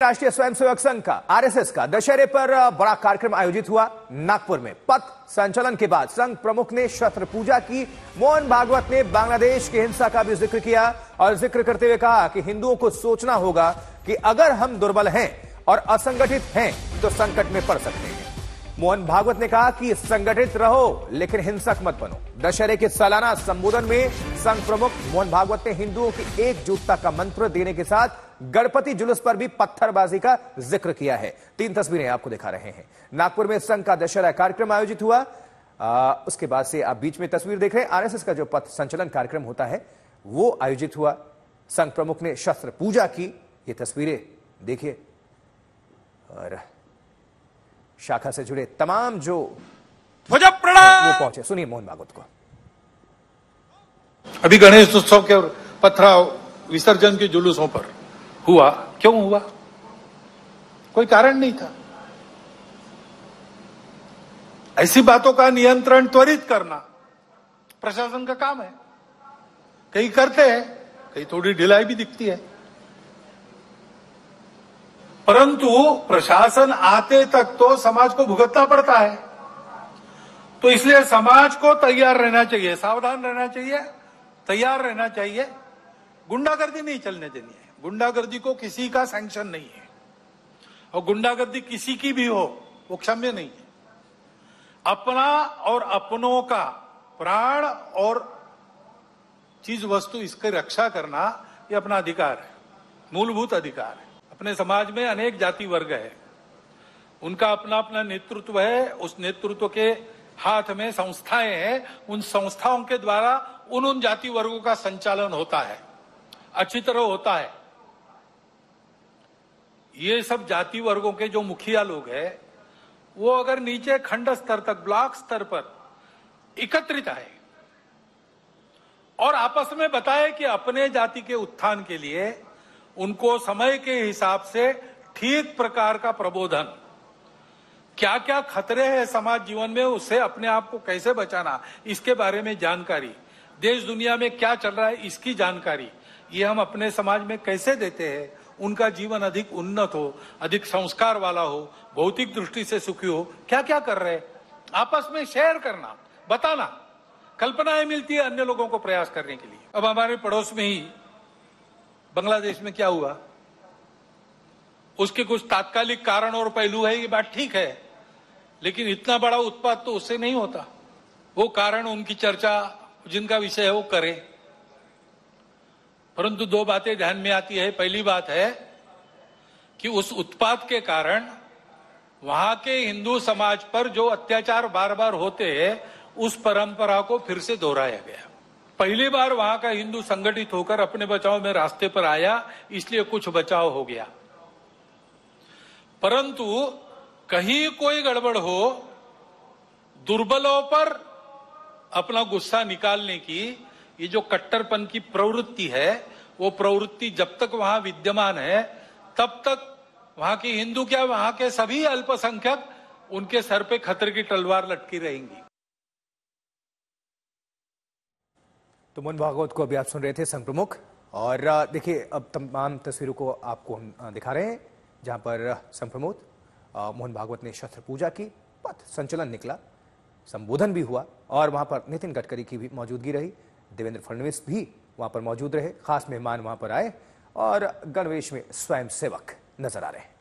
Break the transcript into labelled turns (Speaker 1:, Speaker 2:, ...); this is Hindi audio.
Speaker 1: राष्ट्रीय स्वयंसेवक संघ का आरएसएस का दशहरे पर बड़ा कार्यक्रम आयोजित हुआ नागपुर में। पथ संचलन के बाद संघ प्रमुख ने शस्त्र पूजा की। मोहन भागवत ने बांग्लादेश की हिंसा का भी जिक्र किया और जिक्र करते हुए कहा कि हिंदुओं को सोचना होगा कि अगर हम दुर्बल हैं और असंगठित हैं तो संकट में पड़ सकते हैं। मोहन भागवत ने कहा कि संगठित रहो लेकिन हिंसक मत बनो। दशहरे के सालाना संबोधन में संघ प्रमुख मोहन भागवत ने हिंदुओं की एकजुटता का मंत्र देने के साथ गणपति जुलूस पर भी पत्थरबाजी का जिक्र किया है। 3 तस्वीरें आपको दिखा रहे हैं। नागपुर में संघ का दशहरा कार्यक्रम आयोजित हुआ। उसके बाद से आप बीच में तस्वीर देख रहे हैं। आरएसएस का जो पथ संचलन कार्यक्रम होता है वो आयोजित हुआ। संघ प्रमुख ने शस्त्र पूजा की। ये तस्वीरें देखिए और शाखा से जुड़े तमाम जो वो पहुंचे। सुनिए मोहन भागवत को।
Speaker 2: अभी गणेश उत्सव के पथराव विसर्जन के जुलूसों पर हुआ, क्यों हुआ? कोई कारण नहीं था। ऐसी बातों का नियंत्रण त्वरित करना प्रशासन का काम है। कहीं करते हैं, कहीं थोड़ी ढिलाई भी दिखती है, परंतु प्रशासन आते तक तो समाज को भुगतना पड़ता है। तो इसलिए समाज को तैयार रहना चाहिए, सावधान रहना चाहिए, तैयार रहना चाहिए। गुंडागर्दी नहीं चलने देनी है। गुंडागर्दी को किसी का सैंक्शन नहीं है और गुंडागर्दी किसी की भी हो वो क्षम्य नहीं है। अपना और अपनों का प्राण और चीज वस्तु इसकी रक्षा करना ये अपना अधिकार है, मूलभूत अधिकार है। अपने समाज में अनेक जाति वर्ग है, उनका अपना अपना नेतृत्व है। उस नेतृत्व के हाथ में संस्थाएं हैं। उन संस्थाओं के द्वारा उन जाति वर्गों का संचालन होता है, अच्छी तरह होता है। ये सब जाति वर्गों के जो मुखिया लोग हैं वो अगर नीचे खंड स्तर तक, ब्लॉक स्तर पर एकत्रित आए और आपस में बताए कि अपने जाति के उत्थान के लिए उनको समय के हिसाब से ठीक प्रकार का प्रबोधन, क्या क्या खतरे हैं समाज जीवन में, उससे अपने आप को कैसे बचाना, इसके बारे में जानकारी, देश दुनिया में क्या चल रहा है इसकी जानकारी, ये हम अपने समाज में कैसे देते हैं। उनका जीवन अधिक उन्नत हो, अधिक संस्कार वाला हो, भौतिक दृष्टि से सुखी हो। क्या क्या कर रहे हैं आपस में शेयर करना, बताना, कल्पनाएं मिलती है अन्य लोगों को प्रयास करने के लिए। अब हमारे पड़ोस में ही बांग्लादेश में क्या हुआ, उसके कुछ तात्कालिक कारण और पहलू है, ये बात ठीक है, लेकिन इतना बड़ा उत्पात तो उससे नहीं होता। वो कारण, उनकी चर्चा, जिनका विषय है वो करें, परंतु 2 बातें ध्यान में आती है। पहली बात है कि उस उत्पात के कारण वहां के हिंदू समाज पर जो अत्याचार बार बार होते हैं उस परंपरा को फिर से दोहराया गया। पहली बार वहां का हिंदू संगठित होकर अपने बचाव में रास्ते पर आया, इसलिए कुछ बचाव हो गया। परंतु कहीं कोई गड़बड़ हो, दुर्बलों पर अपना गुस्सा निकालने की ये जो कट्टरपन की प्रवृत्ति है, वो प्रवृत्ति जब तक वहां विद्यमान है तब तक वहां की हिंदू क्या, वहां के सभी अल्पसंख्यक, उनके सर पे खतरे की तलवार लटकी रहेंगी।
Speaker 1: तो मोहन भागवत को अभी आप सुन रहे थे, संघ प्रमुख। और देखिए अब तमाम तस्वीरों को आपको हम दिखा रहे हैं जहां पर संघ प्रमुख मोहन भागवत ने शस्त्र पूजा की, पथ संचलन निकला, संबोधन भी हुआ और वहां पर नितिन गडकरी की भी मौजूदगी रही। देवेंद्र फडणवीस भी वहां पर मौजूद रहे। खास मेहमान वहां पर आए और गणवेश में स्वयंसेवक नजर आ रहे हैं।